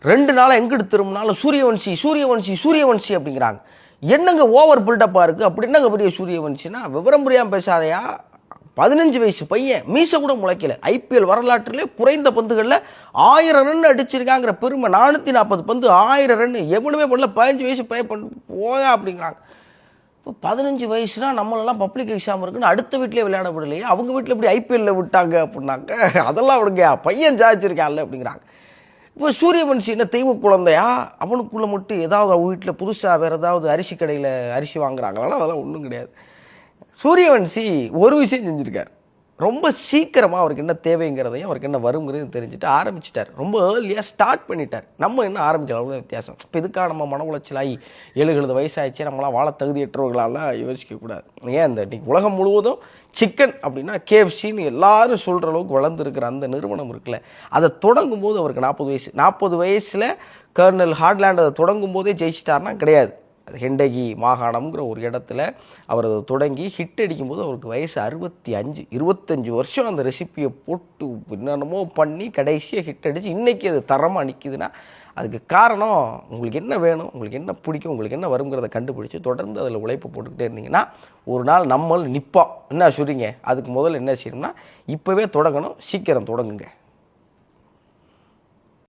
2 நாளாக எங்கிட்டு திரும்பினாலும் சூரியவன்சி சூரியவன்சி சூரியவன்சி அப்படிங்கிறாங்க. என்னங்க ஓவர் பில்டப்பாக இருக்குது, அப்படி என்னங்க பெரிய சூரியவன்சினா? விவரம் புரியாமல் பேசாதையா. 15 வயசு பையன், மீசை கூட முளைக்கல. ஐபிஎல் வரலாற்றிலே குறைந்த பந்துகளில் 1000 ரன் அடிச்சிருக்காங்கிற பெருமை. 440 பந்து 1000 ரன் எவனுமே பண்ணல. 15 வயசு பையன் போயா அப்படிங்கிறாங்க. இப்போ 15 வயசுனா நம்மளெல்லாம் பப்ளிக் எக்ஸாம் இருக்குன்னு அடுத்த வீட்டிலே விளையாட விடலையே, அவங்க வீட்டில் எப்படி ஐபிஎல்லில் விட்டாங்க அப்படின்னாக்க, அதெல்லாம் விடுங்க, பையன் ஜாதிச்சிருக்கான்ல அப்படிங்கிறாங்க. இப்போ சூரியவன்சி என்ன தெய்வ குழந்தையா? அவனுக்குள்ளே மட்டும் ஏதாவது அவங்க வீட்டில் புதுசாக வேறு ஏதாவது அரிசி கடையில் அரிசி வாங்குறாங்களா? அதெல்லாம் ஒன்றும் கிடையாது. சூரியவன்சி ஒரு விஷயம் செஞ்சுருக்கார். ரொம்ப சீக்கிரமாக அவருக்கு என்ன தேவைங்கிறதையும் அவருக்கு என்ன வருங்கிறதையும் தெரிஞ்சுட்டு ஆரம்பிச்சிட்டார். ரொம்ப ஏர்லியாக ஸ்டார்ட் பண்ணிட்டார். நம்ம என்ன ஆரம்பிக்கலாம், அவ்வளோ வித்தியாசம். இப்போ இதுக்காக நம்ம மன உளைச்சலாகி 70 வயசாகிடுச்சு நம்மளாம் வாழ தகுதியற்றவர்களாலாம் யோசிக்கக்கூடாது. ஏன் இந்த இன்றைக்கி உலகம் முழுவதும் சிக்கன் அப்படின்னா கேஎஃப்சின்னு எல்லாரும் சொல்கிற அளவுக்கு வளர்ந்துருக்கிற அந்த நிறுவனம் இருக்குல்ல, அதை தொடங்கும் போது அவருக்கு 40 வயசு. 40 வயசில் கர்னல் ஹார்ட்லேண்ட் அதை தொடங்கும் போதே ஜெயிச்சிட்டார்னா கிடையாது. அது ஹெண்டகி மாகாணம்ங்கிற ஒரு இடத்துல அவர் அதை தொடங்கி ஹிட் அடிக்கும்போது அவருக்கு வயசு 65. 25 வருஷம் அந்த ரெசிப்பியை போட்டு என்னென்னமோ பண்ணி கடைசியாக ஹிட் அடித்து இன்றைக்கி அது தரமாக நிற்கிதுன்னா அதுக்கு காரணம் உங்களுக்கு என்ன வேணும், உங்களுக்கு என்ன பிடிக்கும், உங்களுக்கு என்ன வருங்கிறத கண்டுபிடிச்சி தொடர்ந்து அதில் உழைப்பு போட்டுக்கிட்டே இருந்தீங்கன்னா ஒரு நாள் நம்மளும் நிற்போம். என்ன சொல்கிறீங்க? அதுக்கு முதல்ல என்ன செய்யணும்னா இப்போவே தொடங்கணும். சீக்கிரம் தொடங்குங்க.